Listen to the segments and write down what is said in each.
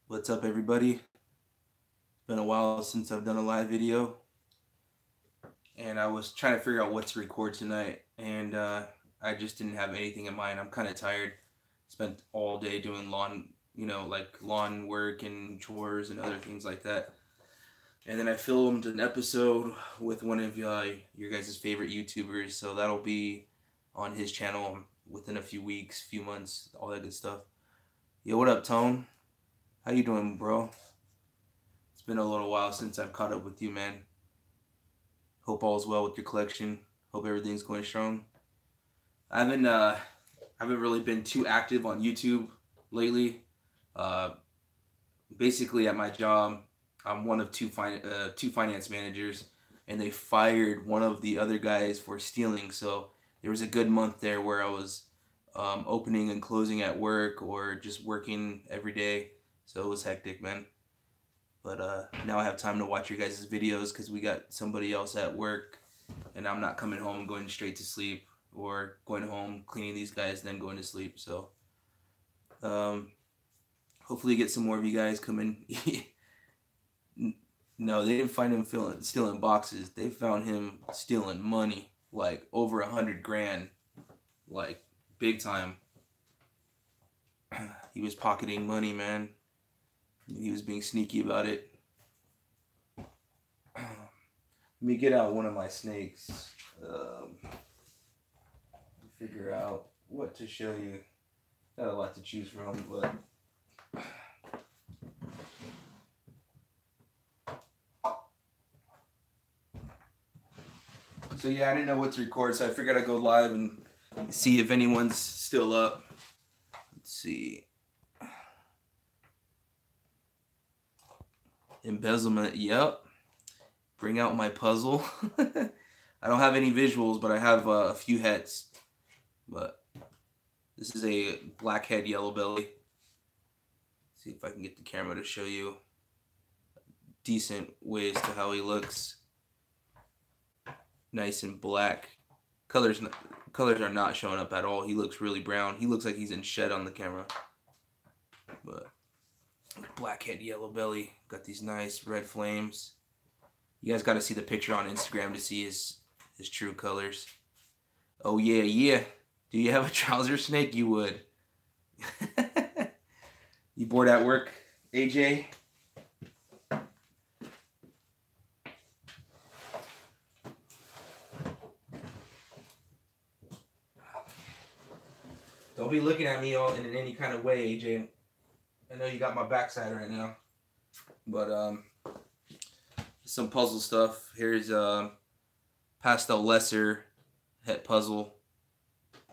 What's up, everybody? Been a while since I've done a live video, and I was trying to figure out what to record tonight, and I just didn't have anything in mind. I'm kind of tired. Spent all day doing lawn, like lawn work and chores and other things like that. And then I filmed an episode with one of your guys' favorite YouTubers, so that'll be on his channel within a few weeks, few months, all that good stuff. Yo, what up, Tone? How you doing, bro? It's been a little while since I've caught up with you, man. Hope all's well with your collection. Hope everything's going strong. I haven't really been too active on YouTube lately. Uh, Basically, at my job, I'm one of two finance managers, and they fired one of the other guys for stealing. So there was a good month there where I was opening and closing at work or just working every day. So it was hectic, man. But now I have time to watch your guys' videos because we got somebody else at work, and I'm not coming home and going straight to sleep, or going home cleaning these guys then going to sleep. So um, hopefully get some more of you guys coming. No, they didn't find him stealing boxes. They found him stealing money, like over 100 grand, like big time. He was pocketing money, man. He was being sneaky about it. Let me get out one of my snakes. Figure out what to show you. Got a lot to choose from, but so yeah, I didn't know what to record, so I figured I'd go live and see if anyone's still up. Let's see. Embezzlement, yep. Bring out my puzzle. I don't have any visuals, but I have a few heads. But this is a blackhead yellow belly. See if I can get the camera to show you decent ways to how he looks. Nice and black. Colors are not showing up at all. He looks really brown. He looks like he's in shed on the camera. But blackhead yellow belly. Got these nice red flames. You guys got to see the picture on Instagram to see his true colors. Oh yeah, yeah. Do you have a trouser snake? You would. You bored at work, AJ? Don't be looking at me all in any kind of way, AJ. I know you got my backside right now. But some puzzle stuff. Here's Pastel Lesser het puzzle.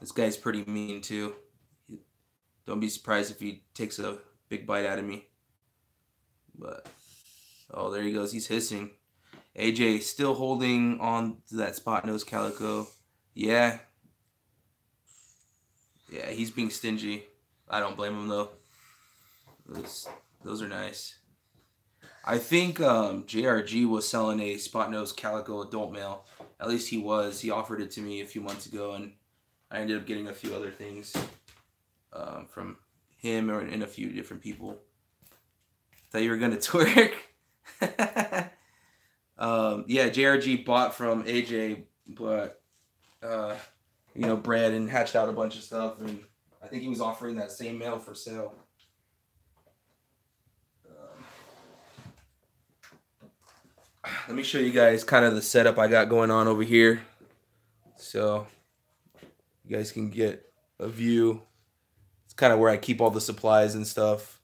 This guy's pretty mean too. Don't be surprised if he takes a big bite out of me. But oh, there he goes. He's hissing. AJ still holding on to that spot nose calico. Yeah. Yeah, he's being stingy. I don't blame him though. Those are nice. I think JRG was selling a spot nose calico adult male. At least he was. He offered it to me a few months ago, and I ended up getting a few other things from him and a few different people. Thought you were gonna twerk. Yeah, JRG bought from AJ, but bred and hatched out a bunch of stuff, and I think he was offering that same male for sale. Let me show you guys kind of the setup I got going on over here, so you guys can get a view. It's kind of where I keep all the supplies and stuff.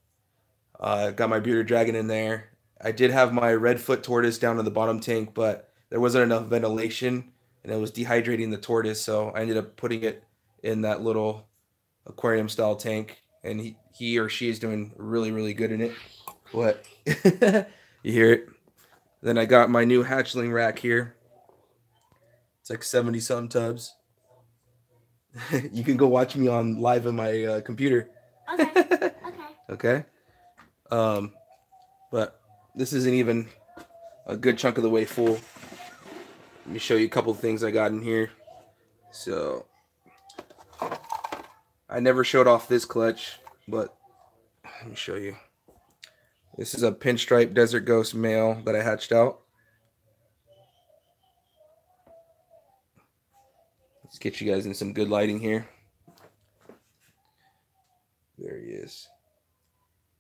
Got my bearded dragon in there. I did have my redfoot tortoise down in the bottom tank, but there wasn't enough ventilation, and it was dehydrating the tortoise, so I ended up putting it in that little aquarium style tank, and he or she is doing really, really good in it. What? You hear it? Then I got my new hatchling rack here. It's like 70 some tubs. You can go watch me on live on my computer. Okay. Okay. But this isn't even a good chunk of the way full. Let me show you a couple of things I got in here. So I never showed off this clutch, but let me show you. This is a pinstripe desert ghost male that I hatched out. Let's get you guys in some good lighting here. There he is.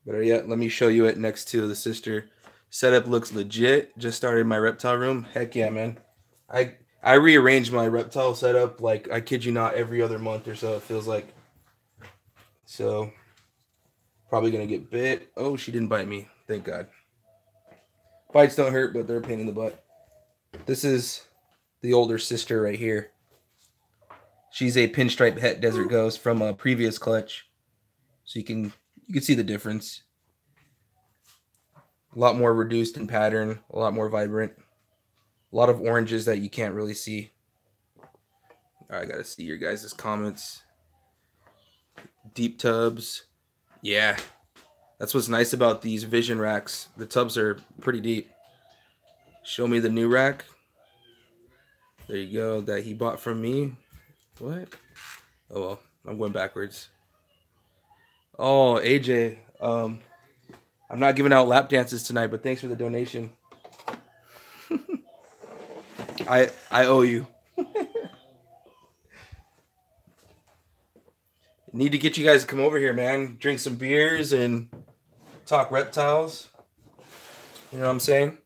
Better yet, let me show you it next to the sister. Setup looks legit. Just started my reptile room. Heck yeah, man. I rearrange my reptile setup, like, I kid you not, every other month or so, it feels like. So, probably going to get bit. Oh, she didn't bite me. Thank God. Bites don't hurt, but they're a pain in the butt. This is the older sister right here. She's a pinstripe het desert ghost from a previous clutch. So you can see the difference. A lot more reduced in pattern, a lot more vibrant. A lot of oranges that you can't really see. I gotta see your guys' comments. Deep tubs. Yeah. That's what's nice about these vision racks. The tubs are pretty deep. Show me the new rack. There you go. That he bought from me. What? Oh well, I'm going backwards. Oh, AJ. I'm not giving out lap dances tonight, but thanks for the donation. I owe you. Need to get you guys to come over here, man. Drink some beers and talk reptiles. You know what I'm saying?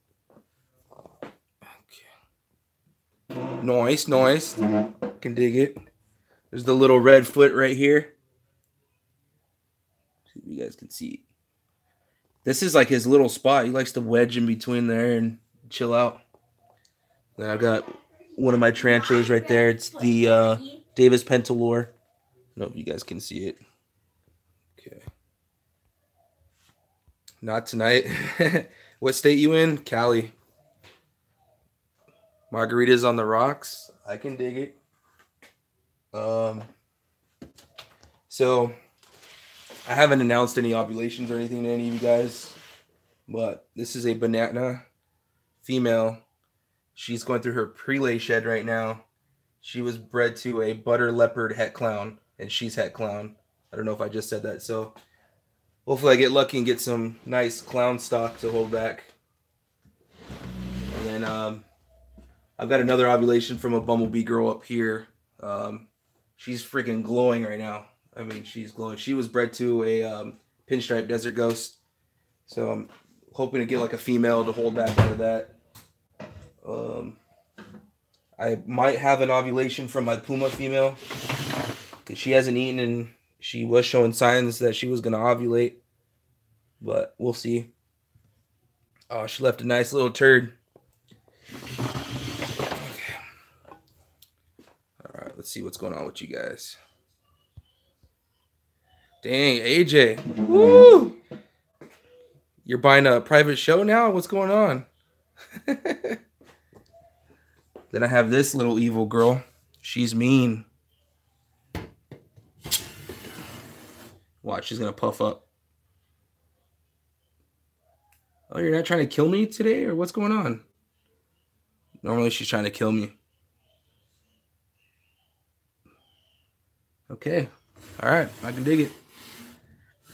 Okay. Nice, nice. Can dig it. There's the little red foot right here. See if you guys can see it. This is like his little spot. He likes to wedge in between there and chill out. Then I've got one of my tarantulas right there. It's the Davis Pentalore. I don't know if you guys can see it. Okay. Not tonight. What state you in? Cali. Margaritas on the rocks. I can dig it. So I haven't announced any ovulations or anything to any of you guys, but this is a banana female. She's going through her prelay shed right now. She was bred to a butter leopard het clown, and she's het clown. I don't know if I just said that. So hopefully I get lucky and get some nice clown stock to hold back. And then I've got another ovulation from a bumblebee girl up here. She's freaking glowing right now. I mean, she's glowing. She was bred to a pinstripe desert ghost. So I'm hoping to get like a female to hold back out of that. I might have an ovulation from my puma female, because she hasn't eaten and she was showing signs that she was going to ovulate, but we'll see. Oh, she left a nice little turd. Okay. All right, let's see what's going on with you guys. Dang, AJ. Woo! You're buying a private show now? What's going on? Then I have this little evil girl. She's mean. Watch, she's going to puff up. Oh, you're not trying to kill me today? Or what's going on? Normally she's trying to kill me. Okay. All right. I can dig it.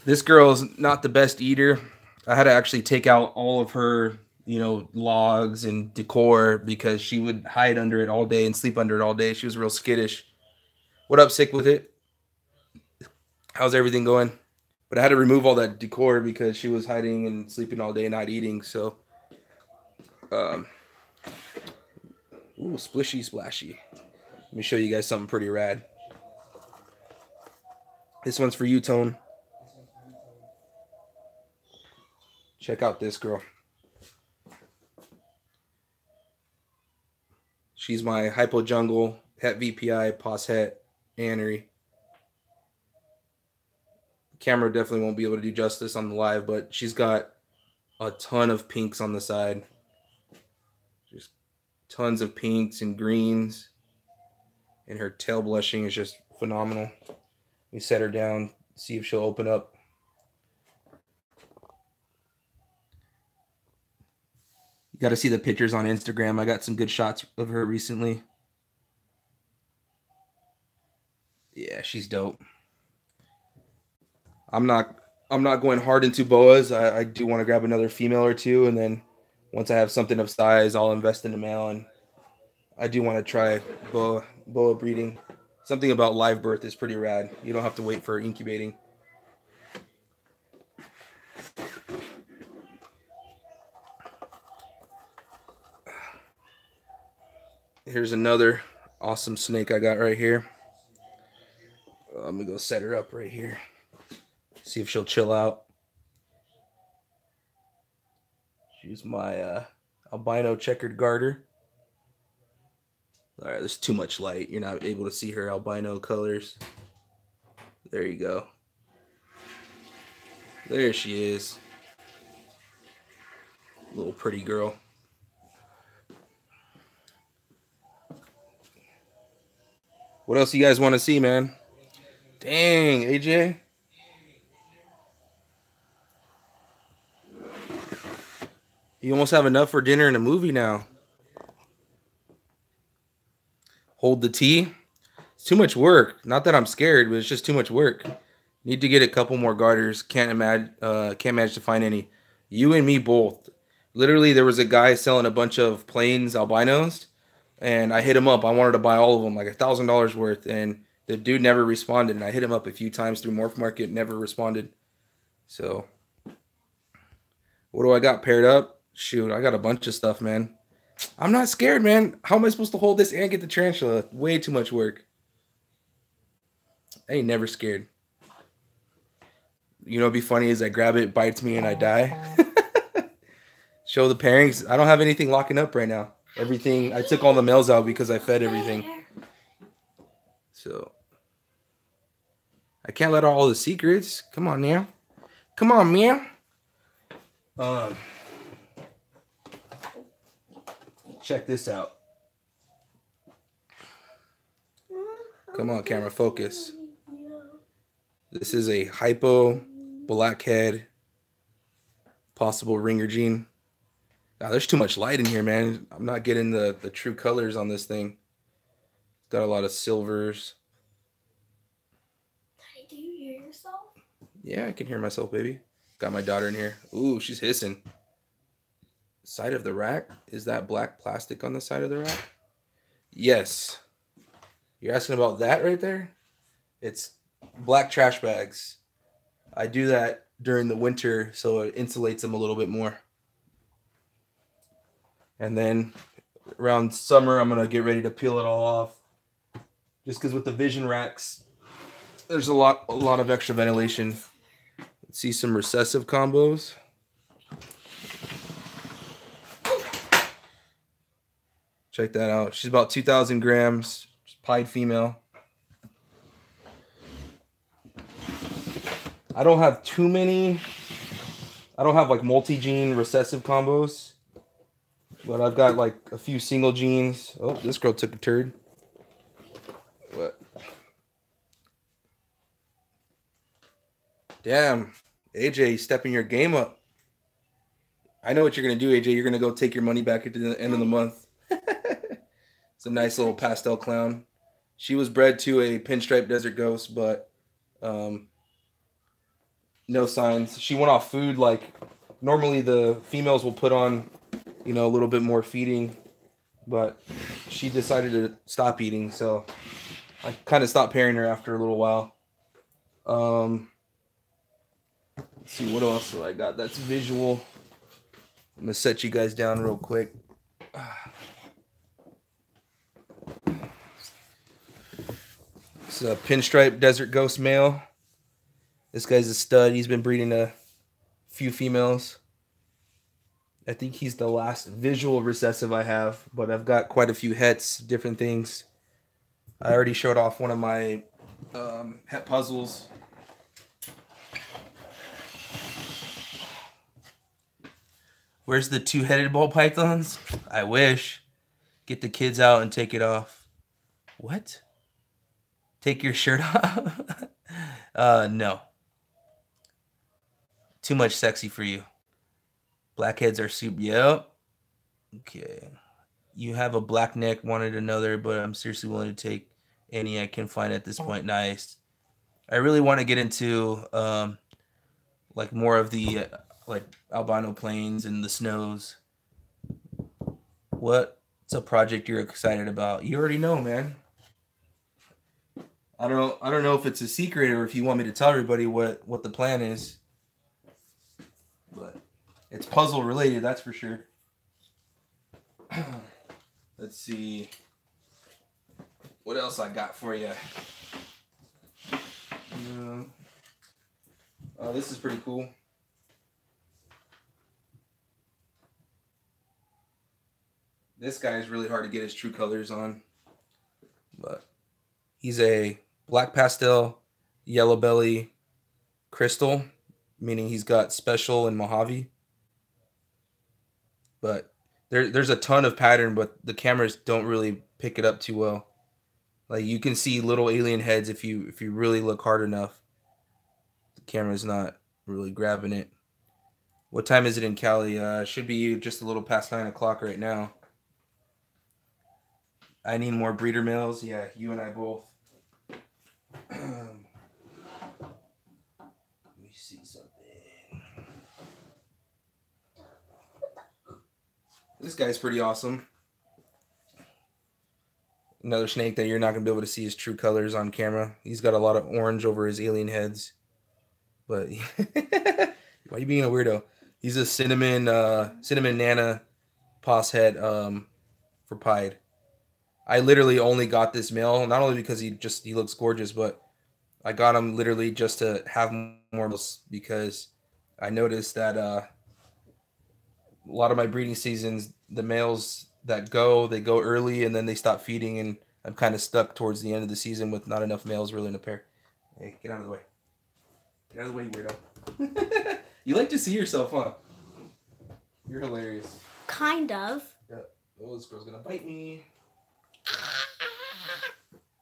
This girl's not the best eater. I had to actually take out all of her, logs and decor, because she would hide under it all day and sleep under it all day. She was real skittish. What up, Sick with it? How's everything going? But I had to remove all that decor because she was hiding and sleeping all day and not eating. So, ooh, splishy splashy. Let me show you guys something pretty rad. This one's for you, Tone. Check out this girl. She's my Hypo Jungle, Het VPI, Pos Het, Annery. Camera definitely won't be able to do justice on the live, but she's got a ton of pinks on the side. Just tons of pinks and greens. And her tail blushing is just phenomenal. We set her down, see if she'll open up. You got to see the pictures on Instagram. I got some good shots of her recently. Yeah, she's dope. I'm not I'm not going hard into boas. I do want to grab another female or two, and then once I have something of size, I'll invest in a male. And I do want to try boa breeding. Something about live birth is pretty rad. You don't have to wait for incubating. Here's another awesome snake I got right here. I'm gonna go set her up right here. See if she'll chill out. She's my albino checkered garter. All right, there's too much light. You're not able to see her albino colors. There you go. There she is. Little pretty girl. What else you guys want to see, man? Dang, AJ. You almost have enough for dinner and a movie now. Hold the tea. It's too much work. Not that I'm scared, but it's just too much work. Need to get a couple more garters. Can't manage to find any. You and me both. Literally, there was a guy selling a bunch of plains albinos, and I hit him up. I wanted to buy all of them, like $1,000 worth, and the dude never responded. And I hit him up a few times through Morph Market, never responded. So, what do I got paired up? Shoot, I got a bunch of stuff, man. I'm not scared, man. How am I supposed to hold this and get the tarantula? Way too much work. I ain't never scared. You know what'd be funny is I grab it, bites me, and I die. Show the pairings. I don't have anything locking up right now. Everything, I took all the males out because I fed everything. So, I can't let out all the secrets. Come on now. Come on, man. Check this out. Come on, camera, focus. This is a hypo blackhead possible ringer gene. Now, there's too much light in here, man. I'm not getting the true colors on this thing. It's got a lot of silvers. Do you hear yourself? Yeah, I can hear myself, baby. Got my daughter in here. Ooh, she's hissing. Side of the rack? Is that black plastic on the side of the rack? Yes. You're asking about that right there? It's black trash bags. I do that during the winter so it insulates them a little bit more. And then around summer, I'm going to get ready to peel it all off. Just because with the vision racks, there's a lot of extra ventilation. Let's see some recessive combos. Check that out. She's about 2,000 grams. Pied female. I don't have too many. I don't have like multi-gene recessive combos. But I've got like a few single genes. Oh, this girl took a turd. What? Damn. AJ, stepping your game up. I know what you're going to do, AJ. You're going to go take your money back at the end of the month. It's a nice little pastel clown. She was bred to a pinstripe desert ghost, but no signs. She went off food. Like normally the females will put on, you know, a little bit more feeding, but she decided to stop eating. So I kind of stopped pairing her after a little while. Let's see what else do I got. That's visual. I'm gonna set you guys down real quick. It's a pinstripe desert ghost male. This guy's a stud. He's been breeding a few females. I think he's the last visual recessive I have, but I've got quite a few hets, different things. I already showed off one of my het puzzles. Where's the two-headed ball pythons? I wish. Get the kids out and take it off. What? Take your shirt off? No. Too much sexy for you. Blackheads are super. Yep. Okay. You have a black neck, wanted another, but I'm seriously willing to take any I can find at this point. Nice. I really want to get into like more of the like albino plains and the snows. What's a project you're excited about? You already know, man. I don't know if it's a secret or if you want me to tell everybody what the plan is. But it's puzzle related, that's for sure. Let's see what else I got for you. Oh, this is pretty cool. This guy is really hard to get his true colors on, but he's a black pastel, yellow belly, crystal, meaning he's got special and Mojave. But there's a ton of pattern, but the cameras don't really pick it up too well. Like you can see little alien heads if you really look hard enough. The camera's not really grabbing it. What time is it in Cali? Should be just a little past 9 o'clock right now. I need more breeder males. Yeah, you and I both. Let me see something. This guy's pretty awesome. Another snake that you're not going to be able to see his true colors on camera. He's got a lot of orange over his alien heads. But why are you being a weirdo? He's a cinnamon nana pos head for pied. I literally only got this male, not only because he looks gorgeous, but I got him literally just to have more because I noticed that a lot of my breeding seasons, the males that they go early and then they stop feeding, and I'm kind of stuck towards the end of the season with not enough males really in a pair. Hey, get out of the way. Get out of the way, weirdo. You like to see yourself, huh? You're hilarious. Kind of. Yeah. Oh, this girl's gonna bite me.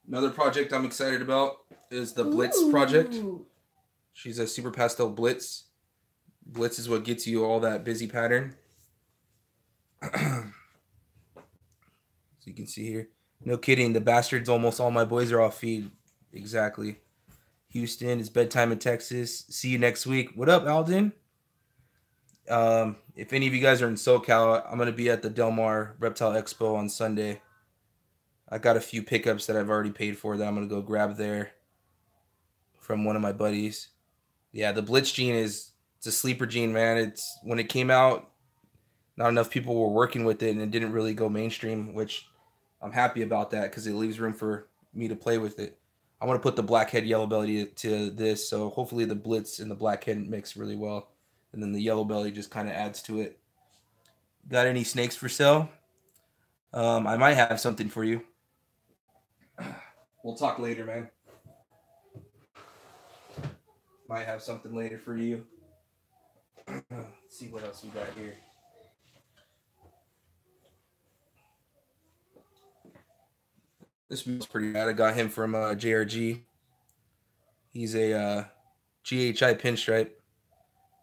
Another project I'm excited about is the Blitz project. She's a super pastel Blitz. Blitz is what gets you all that busy pattern. So you can see here. No kidding, the bastards, almost all my boys are off feed. Exactly. Houston, it's bedtime in Texas. See you next week. What up, Alden? If any of you guys are in SoCal, I'm going to be at the Del Mar Reptile Expo on Sunday. I got a few pickups that I've already paid for that I'm going to go grab there from one of my buddies. Yeah, the Blitz gene it's a sleeper gene, man. It's when it came out, not enough people were working with it, and it didn't really go mainstream, which I'm happy about that because it leaves room for me to play with it. I want to put the blackhead yellow belly to this, so hopefully the Blitz and the blackhead mix really well, and then the yellow belly just kind of adds to it. Got any snakes for sale? I might have something for you. We'll talk later, man. Might have something later for you. Let's see what else we got here. This one's pretty bad. I got him from JRG. He's a GHI pinstripe.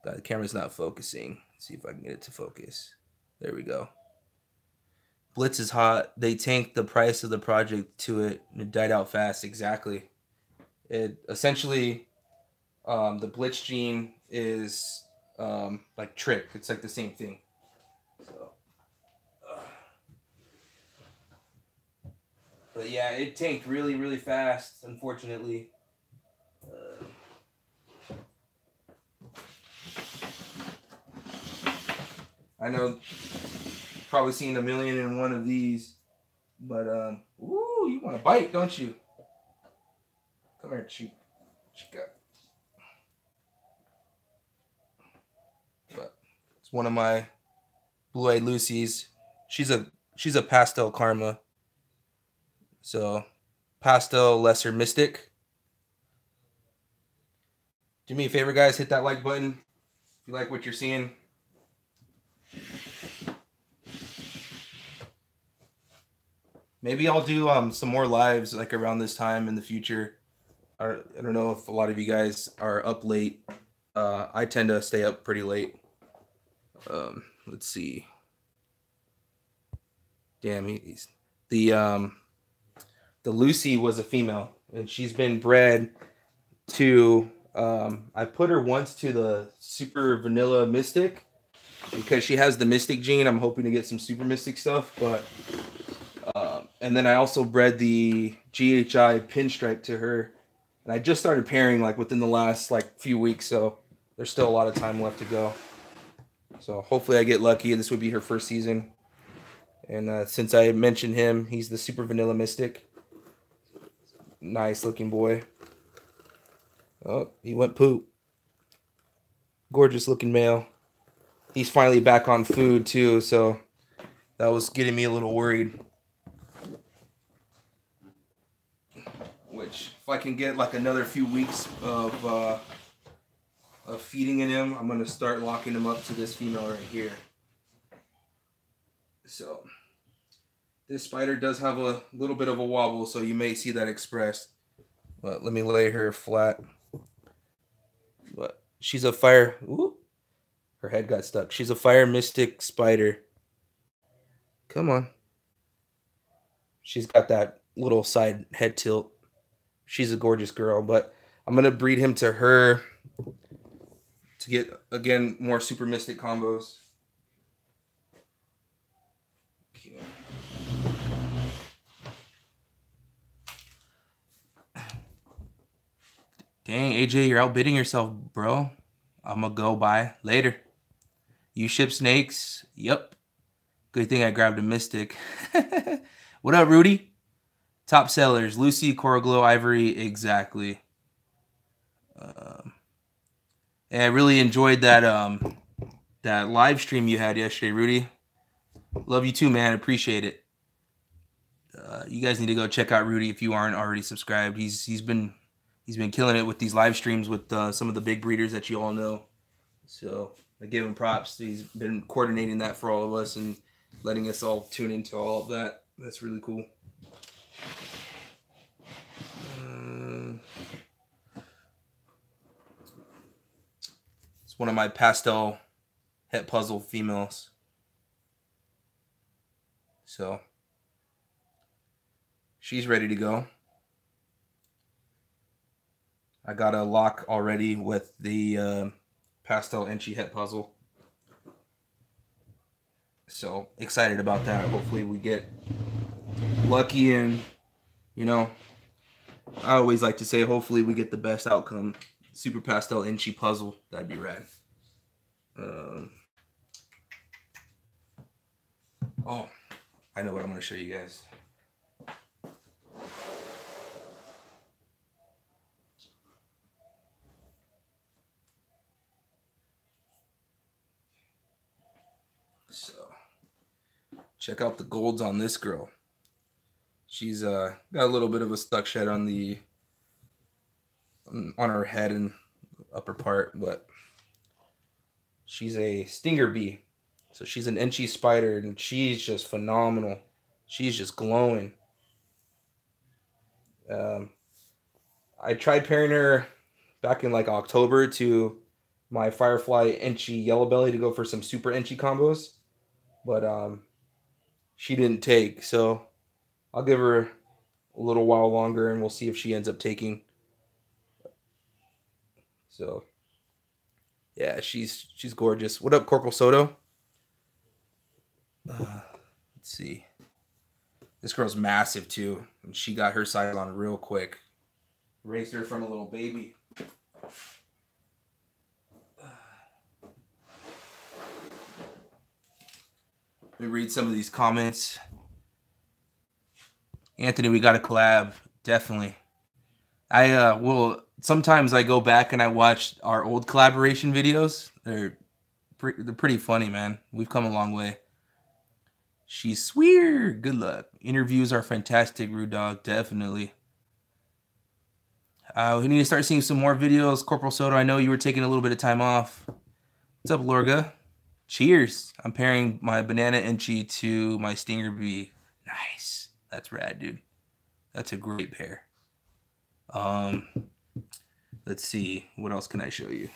The camera's not focusing. Let's see if I can get it to focus. There we go. Blitz is hot. They tanked the price of the project to it, and it died out fast. Exactly. It essentially, the Blitz gene is like trick. It's like the same thing. So, but yeah, it tanked really, really fast. Unfortunately. I know, probably seen 1,000,001 of these, but ooh, you want to bite, don't you? Come here, Chica. But it's one of my blue-eyed Lucy's. She's a pastel karma. So, pastel lesser mystic. Do me a favor, guys. Hit that like button if you like what you're seeing. Maybe I'll do some more lives like around this time in the future. I don't know if a lot of you guys are up late. I tend to stay up pretty late. Let's see. Damn, the Lucy was a female, and she's been bred to I put her once to the Super Vanilla Mystic because she has the Mystic gene. I'm hoping to get some Super Mystic stuff, but and then I also bred the GHI Pinstripe to her, and I just started pairing like within the last like few weeks, so there's still a lot of time left to go. So hopefully I get lucky. This would be her first season, and since I mentioned him, he's the Super Vanilla Mystic. Nice looking boy. Oh, he went poop. Gorgeous looking male. He's finally back on food too, so that was getting me a little worried. Which, if I can get like another few weeks of feeding in him, I'm gonna start locking him up to this female right here. So this spider does have a little bit of a wobble, so you may see that expressed. But let me lay her flat. But she's a fire. Ooh, her head got stuck. She's a fire mystic spider. Come on. She's got that little side head tilt. She's a gorgeous girl, but I'm gonna breed him to her to get again more super mystic combos. Okay. Dang, AJ, you're outbidding yourself, bro. I'm gonna go by later. You ship snakes? Yep. Good thing I grabbed a mystic. What up, Rudy? Top sellers: Lucy, Coral Glow, Ivory. Exactly. And I really enjoyed that that live stream you had yesterday, Rudy. Love you too, man. Appreciate it. You guys need to go check out Rudy if you aren't already subscribed. He's been killing it with these live streams with some of the big breeders that you all know. So I give him props. He's been coordinating that for all of us and letting us all tune into all of that. That's really cool. It's one of my pastel het puzzle females. So she's ready to go. I got a lock already with the pastel Enchi het puzzle. So excited about that. Hopefully we get lucky, and you know, I always like to say hopefully we get the best outcome. Super pastel Enchi puzzle. That'd be rad. Oh, I know what I'm going to show you guys. So, check out the golds on this girl. She's got a little bit of a stuck shed on the on her head and upper part, but she's a stinger bee. So she's an Enchi spider, and she's just phenomenal. She's just glowing. I tried pairing her back in like October to my Firefly Enchi Yellow Belly to go for some super Enchi combos, but she didn't take. So I'll give her a little while longer, and we'll see if she ends up taking. So yeah, she's gorgeous. What up, Corporal Soto? Let's see. This girl's massive too, and she got her size on real quick. Raised her from a little baby. Let me read some of these comments. Anthony, we got a collab. Definitely. I will. Sometimes I go back and I watch our old collaboration videos. They're pretty funny, man. We've come a long way. She's sweet. Good luck. Interviews are fantastic, Rude Dog. Definitely. We need to start seeing some more videos. Corporal Soto, I know you were taking a little bit of time off. What's up, Lorga? Cheers. I'm pairing my banana Enchi to my stinger bee. Nice. That's rad, dude. That's a great pair. Let's see. What else can I show you?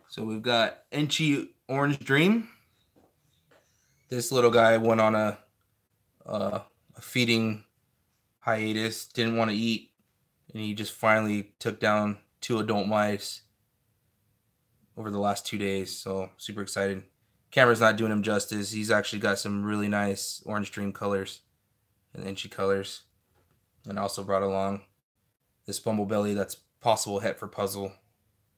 So we've got Enchi Orange Dream. This little guy went on a feeding hiatus, didn't want to eat, and he just finally took down 2 adult mice over the last 2 days. So super excited. Camera's not doing him justice. He's actually got some really nice Orange Dream colors and Enchi colors. And I also brought along this Bumblebelly that's possible het for puzzle.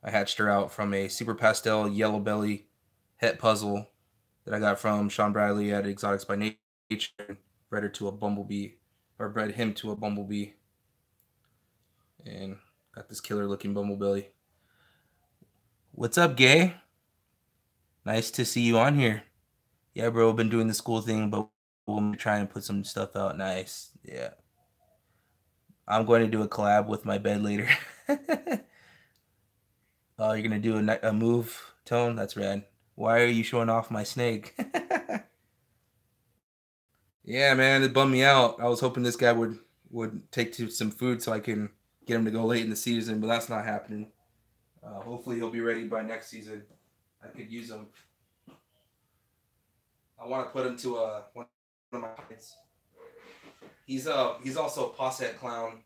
I hatched her out from a super pastel yellow belly het puzzle that I got from Sean Bradley at Exotics by Nature, and bred her to a bumblebee, or bred him to a bumblebee. And got this killer looking Bumblebelly. What's up, Gay? Nice to see you on here. Yeah, bro, been doing the school thing, but we'll try and put some stuff out. Nice. Yeah. I'm going to do a collab with my bed later. Oh, you're going to do a move, Tone? That's rad. Why are you showing off my snake? Yeah, man, it bummed me out. I was hoping this guy would take to some food so I can get him to go late in the season, but that's not happening. Hopefully he'll be ready by next season. I could use him. I want to put him to one of my kids. He's also a posset clown.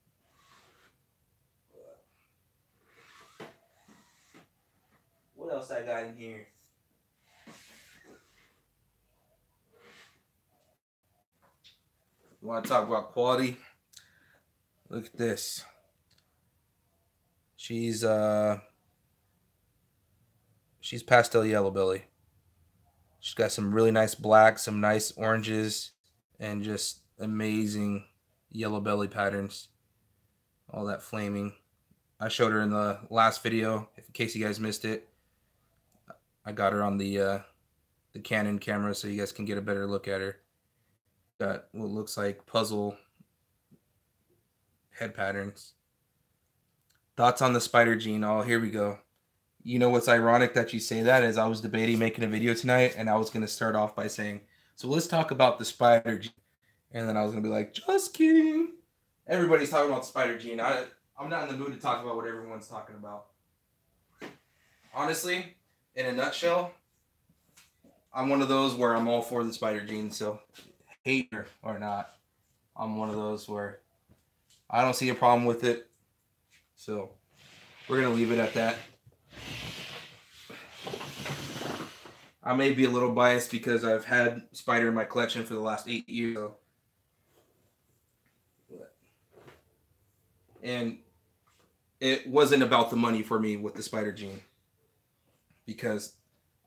What else I got in here? You want to talk about quality? Look at this. She's pastel yellow belly. She's got some really nice blacks, some nice oranges, and just amazing yellow belly patterns. All that flaming. I showed her in the last video, in case you guys missed it. I got her on the Canon camera so you guys can get a better look at her. Got what looks like puzzle head patterns. Thoughts on the spider gene? Oh, here we go. You know what's ironic that you say that is I was debating making a video tonight, and I was going to start off by saying, so let's talk about the spider gene. And then I was going to be like, just kidding. Everybody's talking about the spider gene. I'm not in the mood to talk about what everyone's talking about. Honestly, in a nutshell, I'm one of those where I'm all for the spider gene. So hater or not, I'm one of those where I don't see a problem with it. So we're going to leave it at that. I may be a little biased because I've had spider in my collection for the last 8 years. And it wasn't about the money for me with the spider gene, because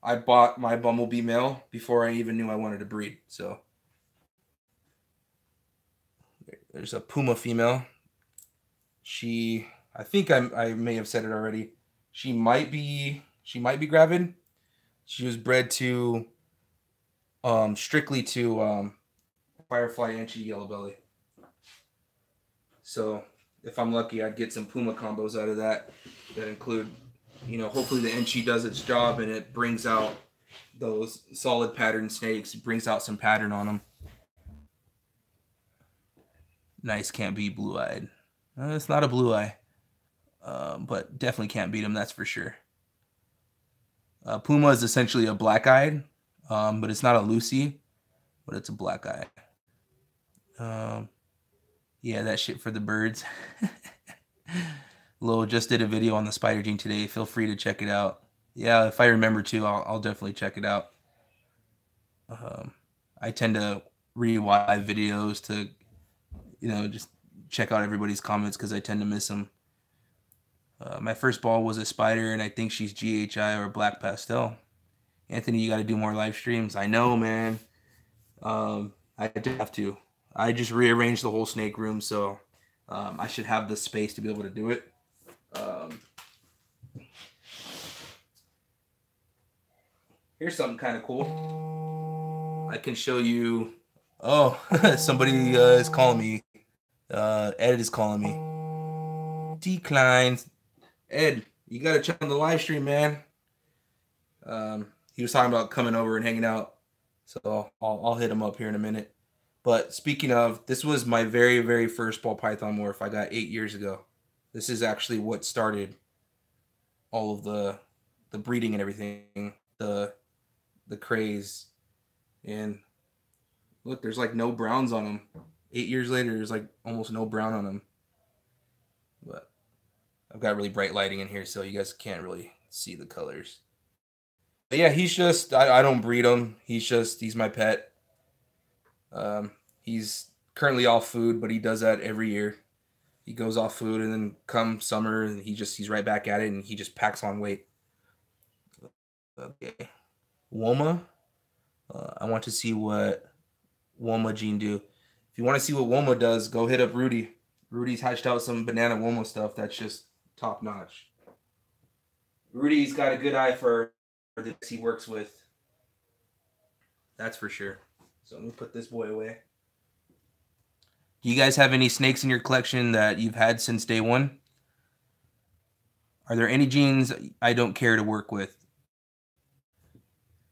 I bought my bumblebee male before I even knew I wanted to breed. So there's a puma female. I think I may have said it already. She might be gravid. She was bred to strictly to Firefly Enchi yellow belly. So if I'm lucky, I'd get some puma combos out of that include, hopefully the Enchi does its job and it brings out those solid pattern snakes, brings out some pattern on them. Nice, can't be blue-eyed. It's not a blue eye, but definitely can't beat him, that's for sure. Puma is essentially a black-eyed, but it's not a Lucy, but it's a black eye. Yeah, that shit for the birds. Lowell just did a video on the spider gene today. Feel free to check it out. Yeah, if I remember to, I'll definitely check it out. I tend to re-watch videos to, just check out everybody's comments because I tend to miss them. My first ball was a spider, and I think she's GHI or black pastel. Anthony, you got to do more live streams. I know, man. I do have to. I just rearranged the whole snake room, so I should have the space to be able to do it. Here's something kind of cool. I can show you. Oh, somebody is calling me. Ed is calling me. Declines. Ed, you got to check on the live stream, man. He was talking about coming over and hanging out, so I'll hit him up here in a minute. But speaking of, this was my very, very first ball python morph I got 8 years ago. This is actually what started all of the the breeding and everything, the craze. And look, there's like no browns on them. 8 years later, there's like almost no brown on them. But I've got really bright lighting in here, so you guys can't really see the colors. But yeah, he's just, I don't breed him. He's my pet. He's currently off food, but he does that every year. He goes off food, and then come summer, and he's right back at it, and he just packs on weight. Okay. Woma. I want to see what Woma gene do. If you want to see what Woma does, go hit up Rudy. Rudy's hatched out some banana Woma stuff that's just top notch. Rudy's got a good eye for the he works with. That's for sure. So let me put this boy away. Do you guys have any snakes in your collection that you've had since day one? Are there any genes I don't care to work with?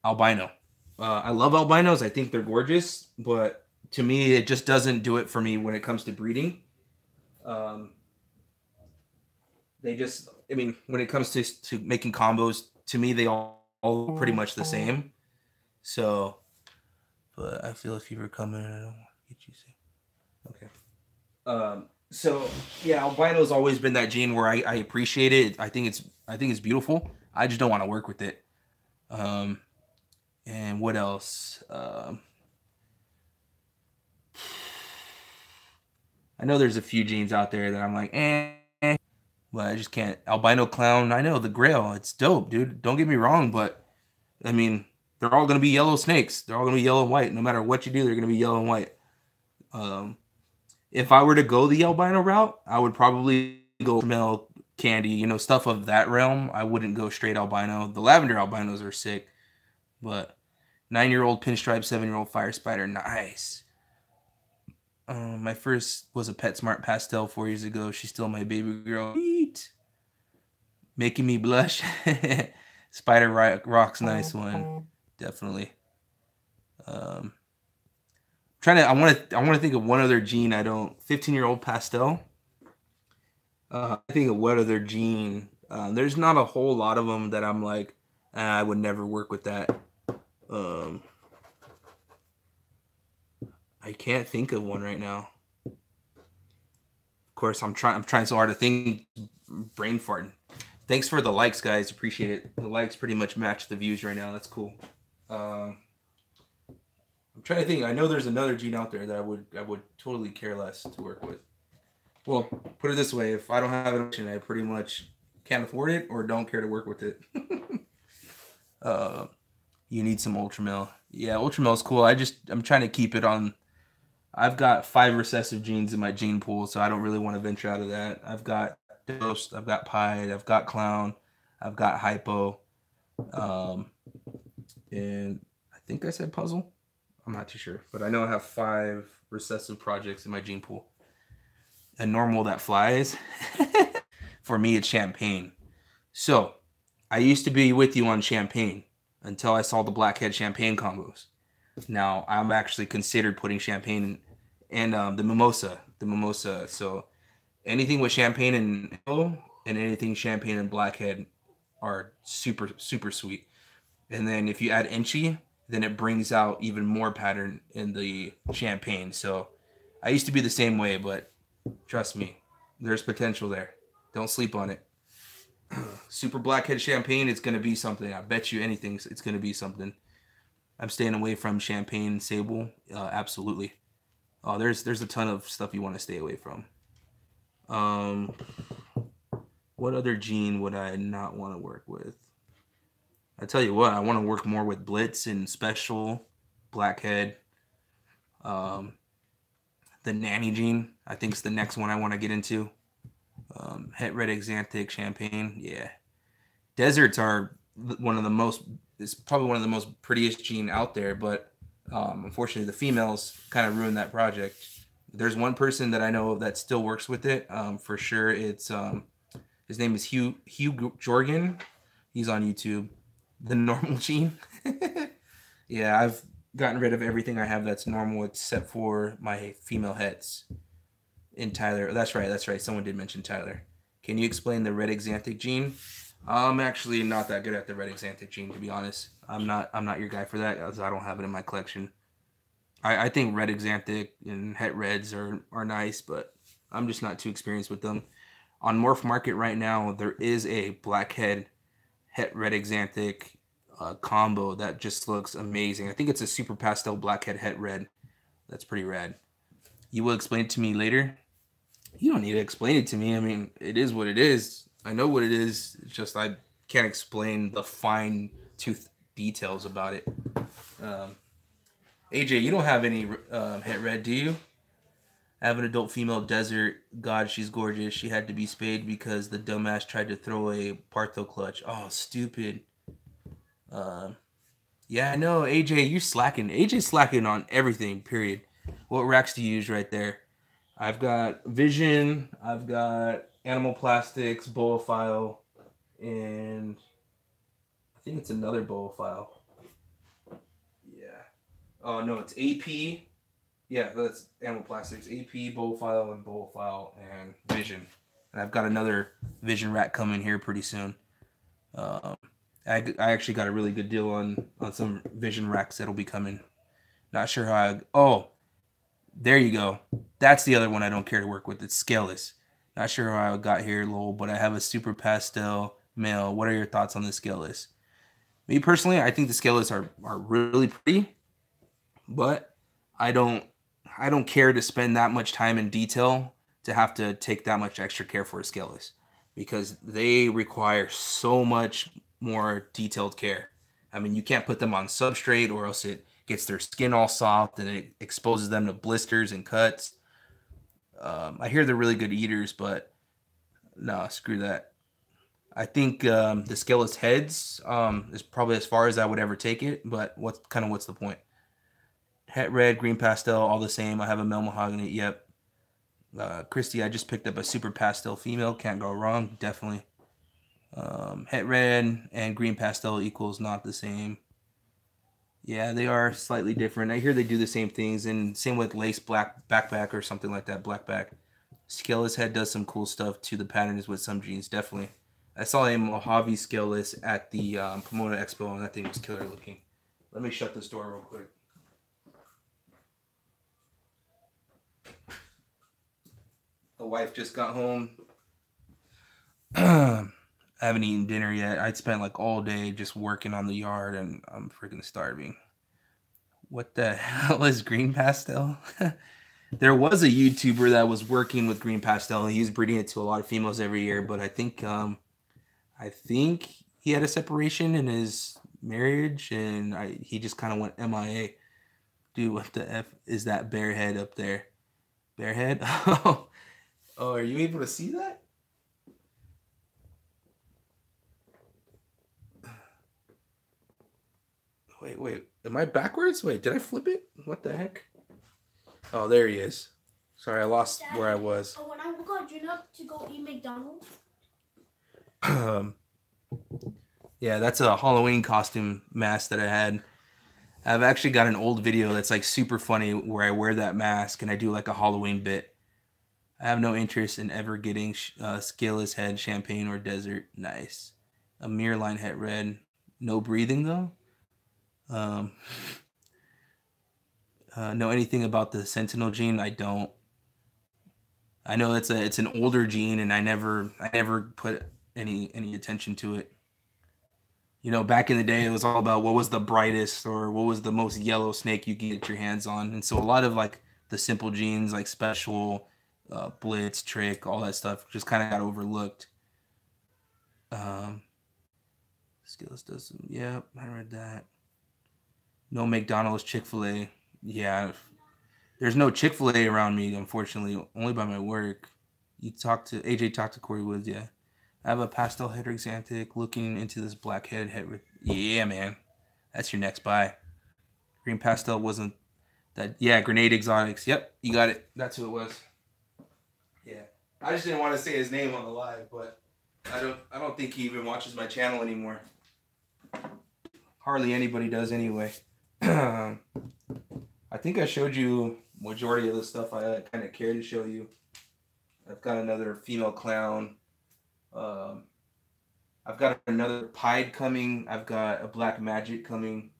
Albino. I love albinos. I think they're gorgeous, but to me, it just doesn't do it for me when it comes to breeding. I mean, when it comes to making combos, to me, they all pretty much the same. So, but I feel if you were coming, I don't want to get you sick. Okay. So yeah, albino's always been that gene where I appreciate it. I think it's beautiful. I just don't want to work with it. And what else? I know there's a few genes out there that I'm like, but I just can't. Albino clown, I know the grail, it's dope, dude. Don't get me wrong, but I mean, they're all gonna be yellow snakes. They're all gonna be yellow and white. No matter what you do, they're gonna be yellow and white. If I were to go the albino route, I would probably go male candy, stuff of that realm. I wouldn't go straight albino. The lavender albinos are sick, but 9-year-old pinstripe, 7-year-old fire spider, nice. My first was a PetSmart pastel 4 years ago. She's still my baby girl. Eat. Making me blush. Spider Rock's nice one, definitely. I want to think of one other gene. 15-year-old pastel. I think of what other gene. There's not a whole lot of them that I'm like, I would never work with that. I can't think of one right now. Of course, I'm trying so hard to think. Brain farting. Thanks for the likes, guys. Appreciate it. The likes pretty much match the views right now. That's cool. I'm trying to think. I know there's another gene out there that I would totally care less to work with. Well, put it this way: if I don't have an option, I pretty much can't afford it or don't care to work with it. You need some ultramel. Yeah, ultramel is cool. I'm trying to keep it on. I've got 5 recessive genes in my gene pool, so I don't really want to venture out of that. I've got Ghost, I've got Pied, I've got Clown, I've got Hypo, and I think I said Puzzle. I'm not too sure, but I know I have 5 recessive projects in my gene pool. A normal that flies, for me, it's Champagne. So, I used to be with you on Champagne until I saw the Blackhead Champagne combos. Now, I'm actually considered putting Champagne and the Mimosa. So, anything with Champagne and anything Champagne and Blackhead are super, super sweet. And then if you add Enchi, then it brings out even more pattern in the Champagne. So, I used to be the same way, but trust me, there's potential there. Don't sleep on it. Super Blackhead Champagne, it's going to be something. I bet you anything, it's going to be something. I'm staying away from Champagne Sable. Absolutely. There's a ton of stuff you want to stay away from. What other gene would I not want to work with? I tell you what, I want to work more with Blitz and Special, Blackhead. The Nanny gene, I think, is the next one I want to get into. Het Red Exanthic, Champagne, yeah. Deserts are it's probably one of the most prettiest gene out there, but unfortunately the females kind of ruined that project. There's one person that I know of that still works with it, for sure. It's his name is Hugh Jorgen. He's on YouTube. The normal gene. Yeah, I've gotten rid of everything I have that's normal except for my female hets. In Tyler, that's right. Someone did mention Tyler. Can you explain the red exanthic gene? I'm actually not that good at the red exanthic gene, to be honest. I'm not your guy for that, as I don't have it in my collection. I think red exanthic and het reds are nice, but I'm just not too experienced with them. On Morph Market right now, there is a blackhead het red exanthic combo that just looks amazing. I think it's a super pastel blackhead het red. That's pretty rad. You will explain it to me later. You don't need to explain it to me. I mean, it is what it is. I know what it is. It's just I can't explain the fine tooth details about it. AJ, you don't have any het red, do you? I have an adult female desert. God, she's gorgeous. She had to be spayed because the dumbass tried to throw a Partho clutch. Oh, stupid. Yeah, I know, AJ, you're slacking. AJ's slacking on everything, period. What racks do you use right there? I've got Vision, I've got Animal Plastics, Boafile, and I think it's another Boafile. Yeah. Oh, no, it's AP. Yeah, that's Animal Plastics. AP, Boafile, and Boafile, and Vision. And I've got another Vision rack coming here pretty soon. I actually got a really good deal on some Vision racks that'll be coming. Not sure how oh, there you go. That's the other one I don't care to work with. It's scaleless. Not sure how I got here, lol, but I have a super pastel male. What are your thoughts on the scaleless? Me personally, I think the scaleless are really pretty, but I don't care to spend that much time in detail to have to take that much extra care for a scaleless because they require so much more detailed care. I mean, you can't put them on substrate or else it gets their skin all soft and it exposes them to blisters and cuts. I hear they're really good eaters, but no, screw that. I think the scaleless heads is probably as far as I would ever take it, but what's the point? Het red, green pastel, all the same. I have a male mahogany. Yep. Christy, I just picked up a super pastel female. Can't go wrong. Definitely. Het red and green pastel equals not the same. Yeah, they are slightly different. I hear they do the same things, and same with lace black backpack or something like that. Blackback. Scaleless head does some cool stuff to the patterns with some jeans. Definitely. I saw a Mojave scaleless at the Pomona Expo, and that thing was killer looking. Let me shut this door real quick. The wife just got home. I haven't eaten dinner yet. I'd spent like all day just working on the yard and I'm freaking starving. What the hell is green pastel? There was a YouTuber that was working with green pastel and he was breeding it to a lot of females every year, but I think he had a separation in his marriage and he just kind of went MIA. Dude, what the F is that bear head up there? Bear head? Oh, are you able to see that? Wait. Am I backwards? Wait, did I flip it? What the heck? Oh, there he is. Sorry, I lost Daddy, where I was. When I got June to go eat McDonald's. Yeah, that's a Halloween costume mask that I had. I've actually got an old video that's like super funny where I wear that mask and I do like a Halloween bit. I have no interest in ever getting scaleless head, champagne, or desert. Nice. A mirror line het red. No breathing though. Know anything about the sentinel gene? I don't. I know it's an older gene, and I never put any attention to it. You know, back in the day, it was all about what was the brightest or what was the most yellow snake you could get your hands on, and so a lot of like the simple genes, like special, blitz, trick, all that stuff, just kind of got overlooked. Skills does some. Yep, I read that. No McDonald's, Chick-fil-A. Yeah, there's no Chick-fil-A around me, unfortunately. Only by my work. AJ talked to Corey Woods. Yeah, I have a pastel head exanthic looking into this black head. Yeah, man, that's your next buy. Green pastel wasn't that. Yeah, Grenade Exotics. Yep, you got it. That's who it was. Yeah, I just didn't want to say his name on the live, but I don't think he even watches my channel anymore. Hardly anybody does anyway. I think I showed you majority of the stuff I kind of care to show you. I've got another female clown. I've got another pied coming. I've got a black magic coming.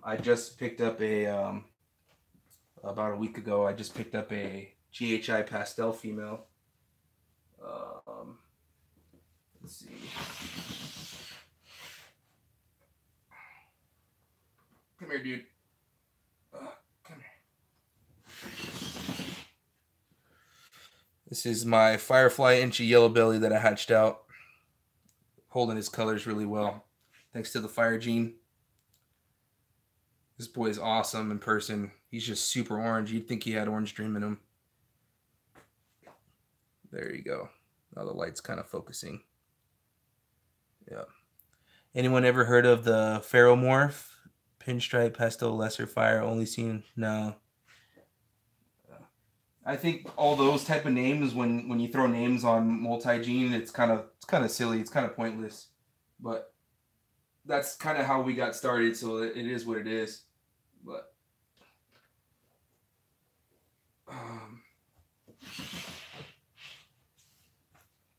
I just picked up about a week ago, I just picked up a GHI pastel female. Let's see. Come here, dude. Come here. This is my Firefly Inchy Yellow Belly that I hatched out. Holding his colors really well. Thanks to the fire gene. This boy is awesome in person. He's just super orange. You'd think he had Orange Dream in him. There you go. Now the light's kind of focusing. Yeah. Anyone ever heard of the ferromorph? Pinstripe, pastel, lesser fire, only seen? No. I think all those type of names, when you throw names on multi-gene, it's kind of silly. It's kind of pointless. But that's kind of how we got started, so it is what it is. But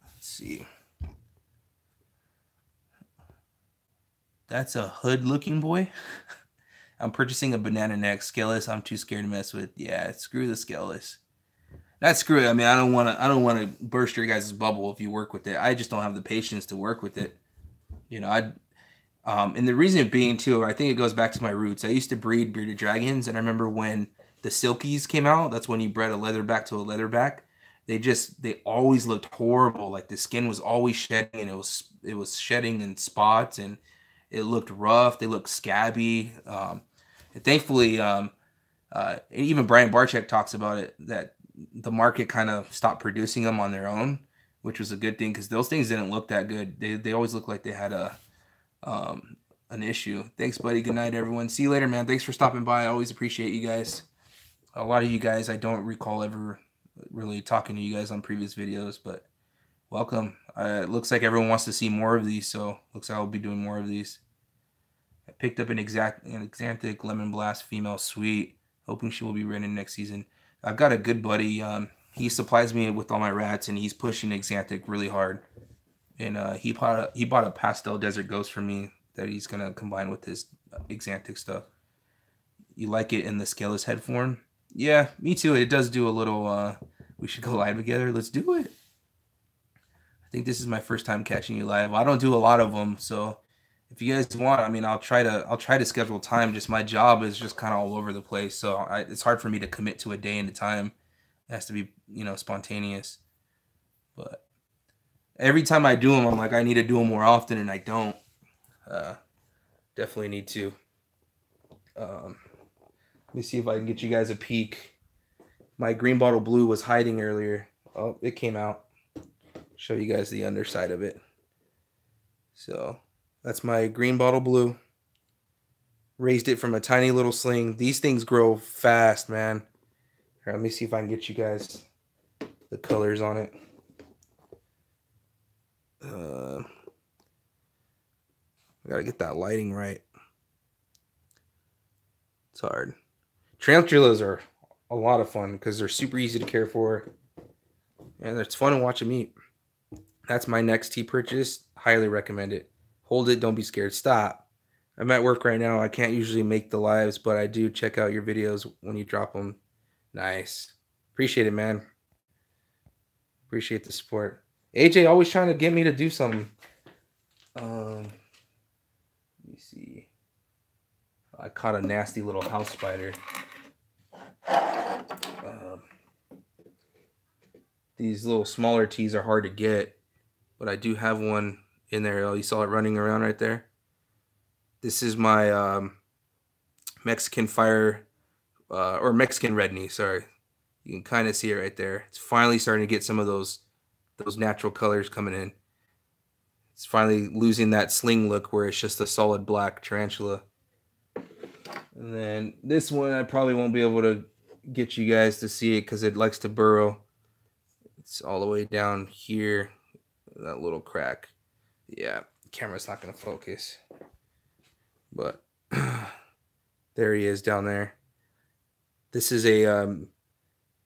let's see. That's a hood looking boy. I'm purchasing a banana neck scaleless. I'm too scared to mess with. Yeah, screw the scaleless. Not screw it. I mean, I don't want to burst your guys' bubble if you work with it. I just don't have the patience to work with it. You know, and the reason being too, I think it goes back to my roots. I used to breed bearded dragons, and I remember when the silkies came out. That's when you bred a leatherback to a leatherback. They always looked horrible. Like the skin was always shedding, and it was shedding in spots, and it looked rough. They looked scabby. And thankfully, even Brian Barczyk talks about it, that the market kind of stopped producing them on their own, which was a good thing because those things didn't look that good. They always looked like they had an issue. Thanks, buddy. Good night, everyone. See you later, man. Thanks for stopping by. I always appreciate you guys. A lot of you guys, I don't recall ever really talking to you guys on previous videos, but welcome. It looks like everyone wants to see more of these, so looks like I'll be doing more of these. I picked up an Exanthic Lemon Blast female sweet, hoping she will be running next season. I've got a good buddy. He supplies me with all my rats, and he's pushing Exanthic really hard. And he bought a pastel desert ghost for me that he's gonna combine with his Exanthic stuff. You like it in the scaleless head form? Yeah, me too. It does do a little. We should go live together. Let's do it. I think this is my first time catching you live. I don't do a lot of them, so if you guys want, I mean, I'll try to schedule time. Just my job is just kind of all over the place, so it's hard for me to commit to a day and a time. It has to be, spontaneous. But every time I do them, I'm like, I need to do them more often, and I don't. Definitely need to. Let me see if I can get you guys a peek. My green bottle blue was hiding earlier. Oh, it came out. Show you guys the underside of it. So that's my green bottle blue. Raised it from a tiny little sling. These things grow fast, man. Here, let me see if I can get you guys the colors on it. I gotta get that lighting right. It's hard. Tarantulas are a lot of fun because they're super easy to care for, and it's fun to watch them eat. That's my next tea purchase. Highly recommend it. Hold it. Don't be scared. Stop. I'm at work right now. I can't usually make the lives, but I do check out your videos when you drop them. Nice. Appreciate it, man. Appreciate the support. AJ always trying to get me to do something. Let me see. I caught a nasty little house spider. These little smaller teas are hard to get, but I do have one in there. Oh, you saw it running around right there? This is my Mexican fire, or Mexican red knee, sorry. You can kind of see it right there. It's finally starting to get some of those natural colors coming in. It's finally losing that sling look where it's just a solid black tarantula. And then this one, I probably won't be able to get you guys to see it because it likes to burrow. It's all the way down here, that little crack. Yeah, the camera's not going to focus. But there he is down there. This is a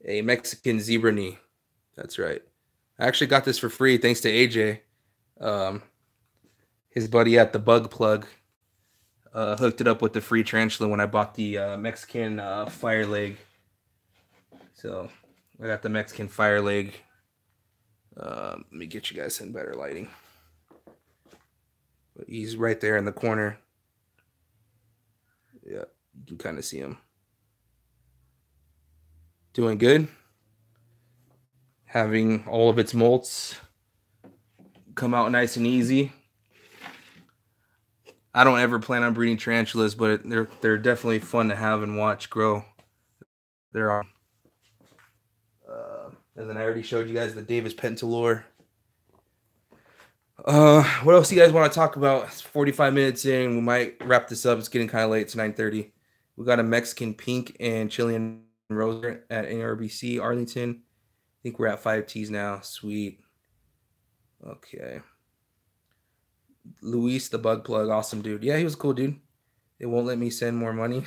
Mexican zebra knee. That's right. I actually got this for free thanks to AJ. His buddy at the Bug Plug hooked it up with the free tarantula when I bought the Mexican fire leg. So I got the Mexican fire leg. Let me get you guys some better lighting. But he's right there in the corner. Yeah, you can kind of see him. Doing good. Having all of its molts come out nice and easy. I don't ever plan on breeding tarantulas, but they're definitely fun to have and watch grow. They're on. And then I already showed you guys the Davis Pentalore. What else do you guys want to talk about? It's 45 minutes in. We might wrap this up. It's getting kind of late. It's 9:30. We got a Mexican pink and Chilean rose at NRBC Arlington. I think we're at 5 T's now. Sweet. Okay. Luis the Bug Plug, awesome dude. Yeah, he was a cool dude. It won't let me send more money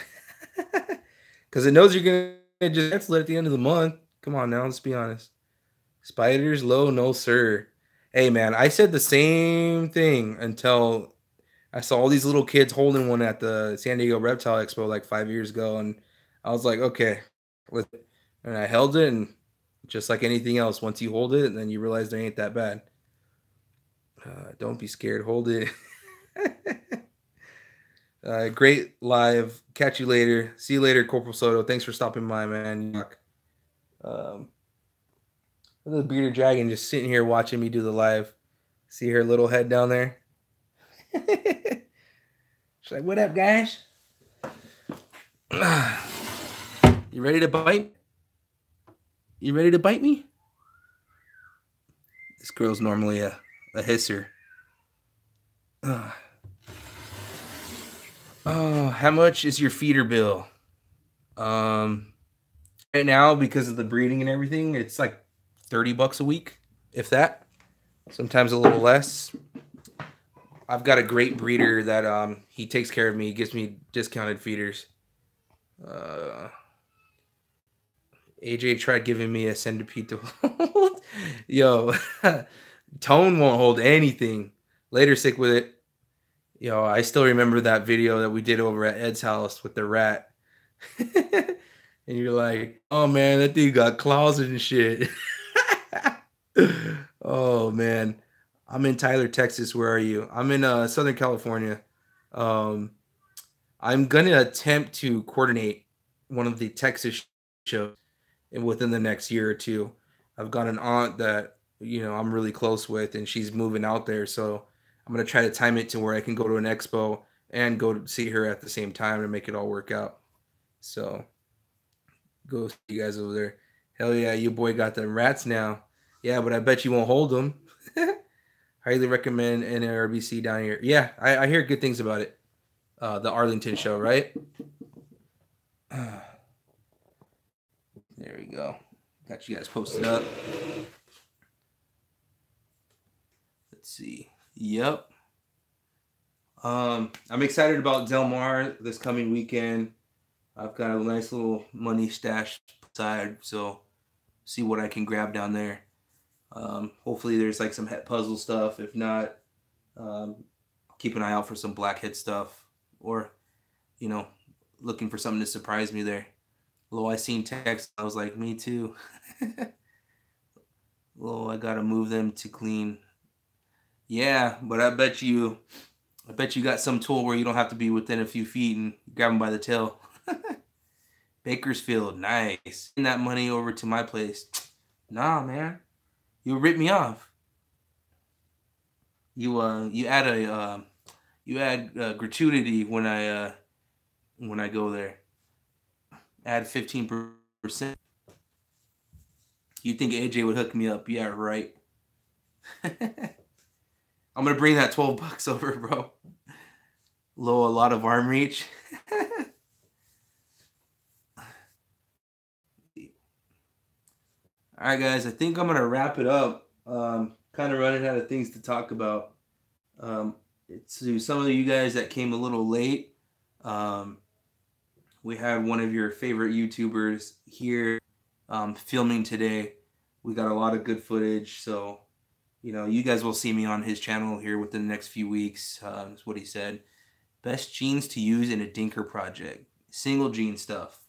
because it knows you're gonna just cancel it at the end of the month. Come on now, let's be honest. Spiders low, no sir. Hey man, I said the same thing until I saw all these little kids holding one at the San Diego Reptile Expo like 5 years ago, and I was like, okay, and I held it, and just like anything else, once you hold it, and then you realize they ain't that bad. Don't be scared. Hold it. Great live. Catch you later. See you later, Corporal Soto. Thanks for stopping by, man. Look at the bearded dragon just sitting here watching me do the live. See her little head down there? She's like, what up, guys? You ready to bite? You ready to bite me? This girl's normally a hisser. Oh, how much is your feeder bill? Right now, because of the breeding and everything, it's like $30 a week, if that. Sometimes a little less. I've got a great breeder that he takes care of me. He gives me discounted feeders. AJ tried giving me a centipede to hold. Yo, Tone won't hold anything. Later, sick with it. Yo, I still remember that video that we did over at Ed's house with the rat. And you're like, oh man, that thing got claws and shit. Oh man. I'm in Tyler, Texas. Where are you? I'm in Southern California. I'm gonna attempt to coordinate one of the Texas shows within the next year or two. I've got an aunt that I'm really close with, and she's moving out there, so I'm gonna try to time it to where I can go to an expo and go to see her at the same time to make it all work out. So go see you guys over there. Hell yeah, you boy got the rats now. Yeah, but I bet you won't hold them. Highly recommend NRBC down here. Yeah, I hear good things about it. The Arlington show, right? There we go. Got you guys posted up. Let's see. Yep. I'm excited about Del Mar this coming weekend. I've got a nice little money stash aside, so see what I can grab down there. Hopefully there's like some head puzzle stuff. If not, keep an eye out for some blackhead stuff, or looking for something to surprise me there. I seen text. I was like, me too. I gotta move them to clean. Yeah, but I bet you got some tool where you don't have to be within a few feet and grab them by the tail. Bakersfield, nice. Send that money over to my place. Nah, man, you rip me off. You add gratuity when I go there. Add 15%. You think AJ would hook me up? Yeah, right. I'm gonna bring that $12 over, bro. A lot of arm reach. All right, guys. I think I'm gonna wrap it up. Kind of running out of things to talk about. To some of you guys that came a little late, we had one of your favorite YouTubers here filming today. We got a lot of good footage, so You know, you guys will see me on his channel here within the next few weeks. Is what he said. Best genes to use in a dinker project. Single gene stuff.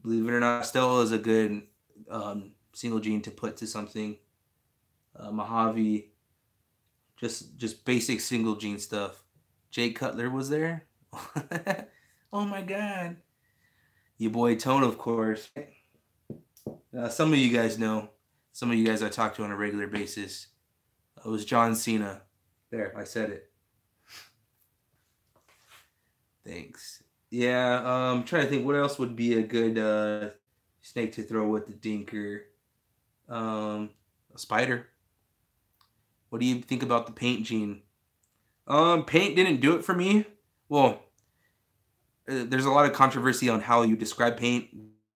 Believe it or not, Stella is a good single gene to put to something. Mojave, just basic single gene stuff. Jake Cutler was there. Oh my god. Your boy Tone, of course. Some of you guys know. Some of you guys I talk to on a regular basis. It was John Cena. There, I said it. Thanks. Yeah, I'm trying to think what else would be a good snake to throw with the dinker. A spider. What do you think about the paint gene? Paint didn't do it for me. Well, there's a lot of controversy on how you describe paint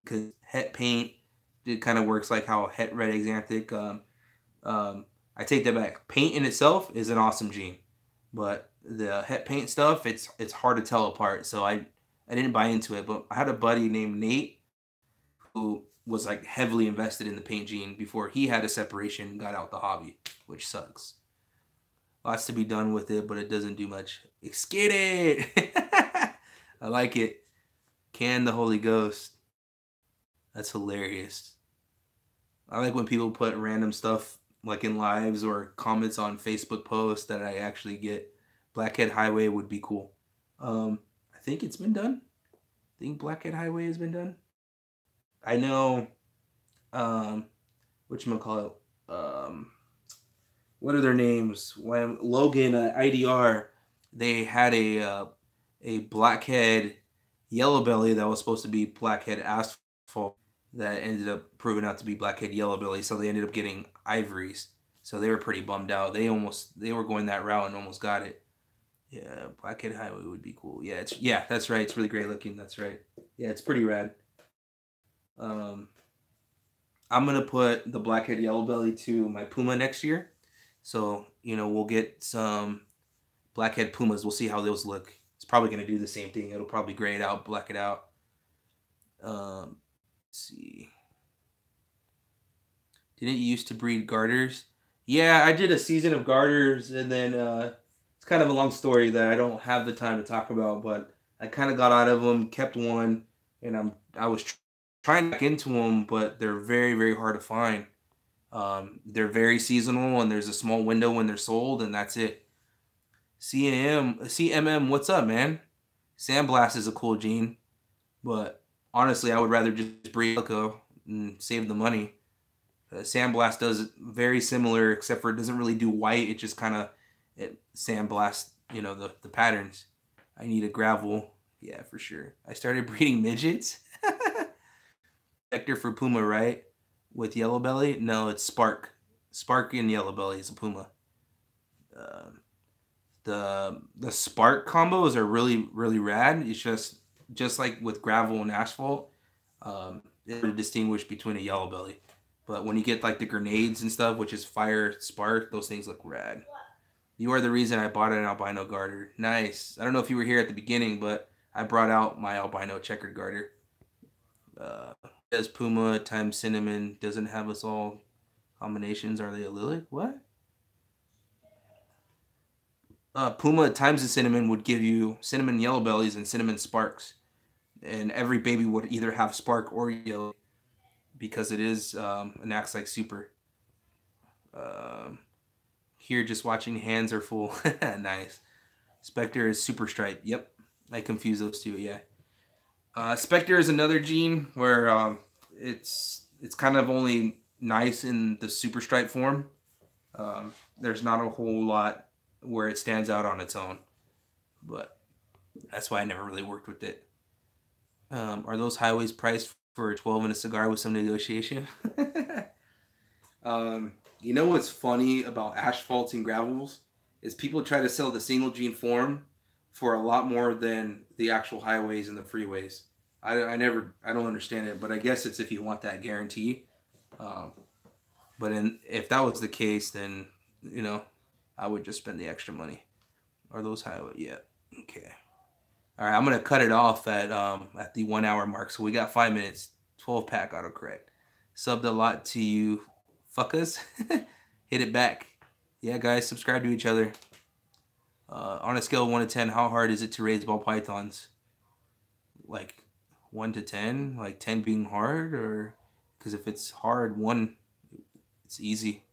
because het paint it kind of works like how het red axanthic. I take that back. Paint in itself is an awesome gene, but the het paint stuff it's hard to tell apart. So I didn't buy into it. But I had a buddy named Nate who was like heavily invested in the paint gene before he had a separation and got out the hobby, which sucks. Lots to be done with it, but it doesn't do much. Get it. I like it. Can the Holy Ghost. That's hilarious. I like when people put random stuff like in lives or comments on Facebook posts that I actually get. Blackhead Highway would be cool. I think it's been done. I think Blackhead Highway has been done. I know, whatchamacallit, what are their names? When Logan IDR, they had a blackhead yellow belly that was supposed to be blackhead asphalt that ended up proving out to be blackhead yellow belly. So they ended up getting ivories. So they were pretty bummed out. They were going that route and almost got it. Yeah, Blackhead Highway would be cool. Yeah, that's right. It's really great looking. That's right. Yeah, it's pretty rad. I'm gonna put the blackhead yellow belly to my puma next year. So, you know, we'll get some blackhead pumas. We'll see how those look. It's probably going to do the same thing. It'll probably gray it out, black it out. Let's see. Didn't you used to breed garters? Yeah, I did a season of garters, and then it's kind of a long story that I don't have the time to talk about, but I kind of got out of them, kept one, and I was trying to get into them, but they're very, very hard to find. They're very seasonal, and there's a small window when they're sold, and that's it. CMM, what's up, man? Sandblast is a cool gene, but honestly, I would rather just breed Calico and save the money. Sandblast does very similar, except for it doesn't really do white. It just kind of sandblast, you know, the patterns. I need a gravel. Yeah, for sure. I started breeding midgets. Vector for Puma, right? With yellow belly? No, it's Spark. Spark and yellow belly is a Puma. The Spark combos are really, really rad. It's just like with gravel and asphalt, it's to distinguish between a yellow belly. But when you get like the grenades and stuff, which is fire spark, those things look rad. You are the reason I bought an albino garter. Nice. I don't know if you were here at the beginning, but I brought out my albino checkered garter. Does Puma times cinnamon doesn't have us all combinations? Are they a Lilic? What? Puma times the cinnamon would give you cinnamon yellow bellies and cinnamon sparks. And every baby would either have spark or yellow because it is an acts like super. Here just watching hands are full. Nice. Spectre is super stripe. Yep. I confuse those two, yeah. Spectre is another gene where it's kind of only nice in the super stripe form. There's not a whole lot where it stands out on its own, but that's why I never really worked with it. Are those highways priced for 12 and a cigar with some negotiation? You know what's funny about asphalts and gravels is people try to sell the single gene form for a lot more than the actual highways and the freeways. I don't understand it, but I guess it's if you want that guarantee. But if that was the case, then, you know, I would just spend the extra money. Are those highway? Yeah. Okay. All right, I'm gonna cut it off at the 1 hour mark. So we got 5 minutes. 12 pack autocorrect. Subbed a lot to you, fuckers. Hit it back. Yeah, guys, subscribe to each other. On a scale of 1 to 10, how hard is it to raise ball pythons? Like 1 to 10? Like 10 being hard? Or because if it's hard, 1, it's easy.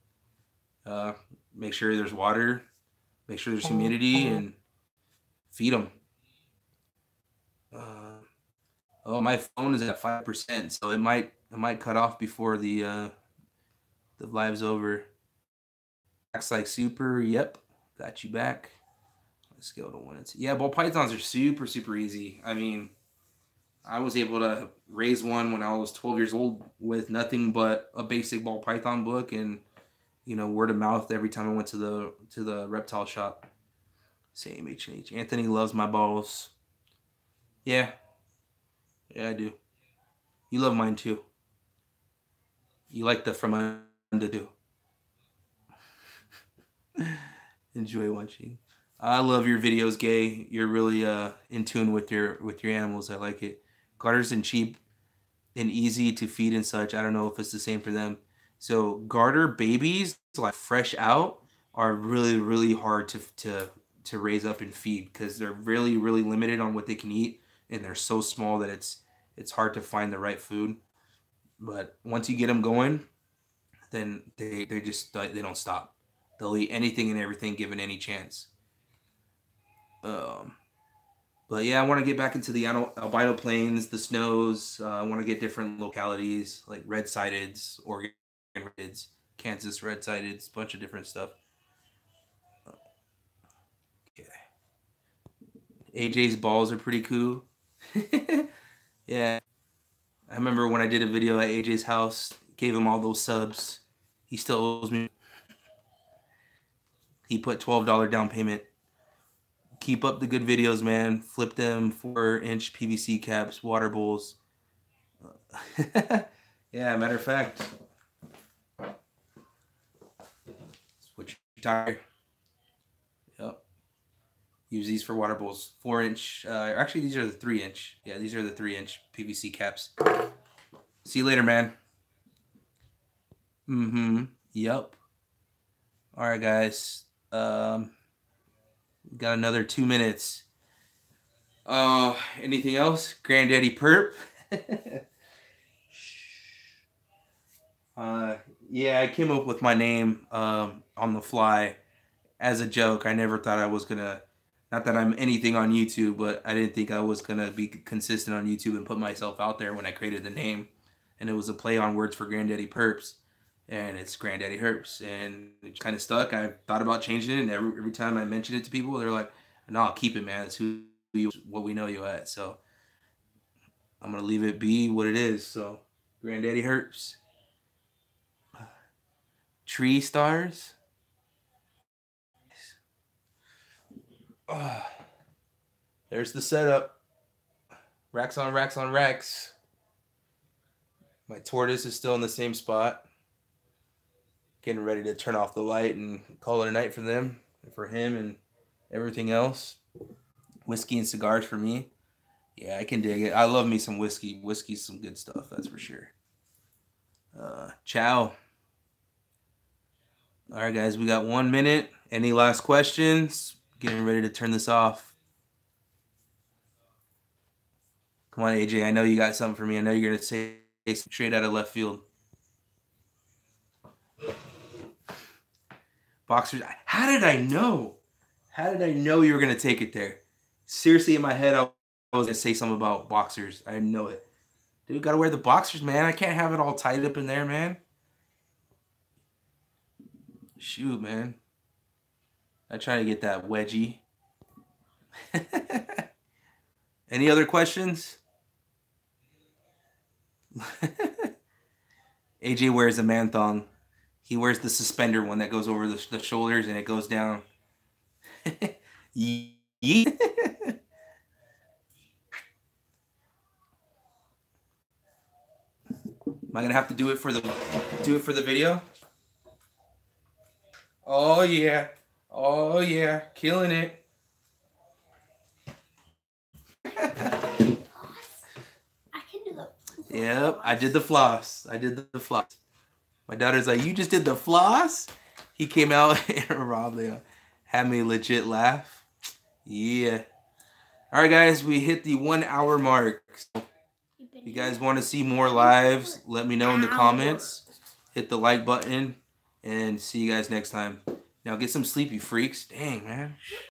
Make sure there's water. Make sure there's humidity, and feed them. Oh, my phone is at 5%, so it might cut off before the live's over. Acts like super. Yep, got you back. Let's go to 1 and 2. Yeah, ball pythons are super, super easy. I mean, I was able to raise one when I was 12 years old with nothing but a basic ball python book and, you know, word of mouth every time I went to the reptile shop. Same H&H. Anthony loves my balls. Yeah. Yeah, I do. You love mine too. You like the from under too. Enjoy watching. I love your videos, Gay. You're really in tune with your animals. I like it. Garters and cheap and easy to feed and such. I don't know if it's the same for them. So garter babies, like fresh out, are really, really hard to raise up and feed because they're really, really limited on what they can eat, and they're so small that it's hard to find the right food. But once you get them going, then they don't stop. They'll eat anything and everything given any chance. But yeah, I want to get back into the albino plains, the snows. I want to get different localities like red-sideds, Oregon reds, Kansas red-sideds, a bunch of different stuff. Okay. AJ's balls are pretty cool. Yeah. I remember when I did a video at AJ's house, gave him all those subs. He still owes me. He put $12 down payment. Keep up the good videos, man. Flip them 4-inch PVC caps, water bowls. Yeah, matter of fact. Switch tire. Yep. Use these for water bowls. 4-inch. Actually, these are the 3-inch. Yeah, these are the 3-inch PVC caps. See you later, man. Yep. All right, guys. Got another 2 minutes. Anything else? Granddaddy Perp. Yeah, I came up with my name on the fly as a joke. I never thought I was gonna, not that I'm anything on YouTube, but I didn't think I was gonna be consistent on YouTube and put myself out there when I created the name. And it was a play on words for Granddaddy Perps, and it's Granddaddy Herps, and it kind of stuck. I thought about changing it, and every time I mention it to people, they're like, "No, I'll keep it, man. It's what we know you at." So I'm gonna leave it be what it is. So Granddaddy Herps. Tree stars. There's the setup. Racks on racks on racks. My tortoise is still in the same spot. Getting ready to turn off the light and call it a night for them, for him, and everything else. Whiskey and cigars for me. Yeah, I can dig it. I love me some whiskey. Whiskey's some good stuff, that's for sure. Ciao. All right, guys, we got 1 minute. Any last questions? Getting ready to turn this off. Come on, AJ. I know you got something for me. I know you're going to say straight out of left field. Boxers. How did I know? How did I know you were going to take it there? Seriously, in my head, I was going to say something about boxers. I know it. Dude, got to wear the boxers, man. I can't have it all tied up in there, man. Shoot, man. I try to get that wedgie. Any other questions? AJ wears a man thong. He wears the suspender one that goes over the shoulders and it goes down. Yeet. Am I gonna have to do it for the video? Oh yeah. Oh yeah. Killing it. I can do the Yep, I did the floss. My daughter's like, "You just did the floss?" He came out and Rob had me legit laugh. Yeah. All right, guys, we hit the 1 hour mark. So if you guys want to see more lives, let me know in the comments. Hit the like button and see you guys next time. Now get some sleep, you freaks. Dang, man.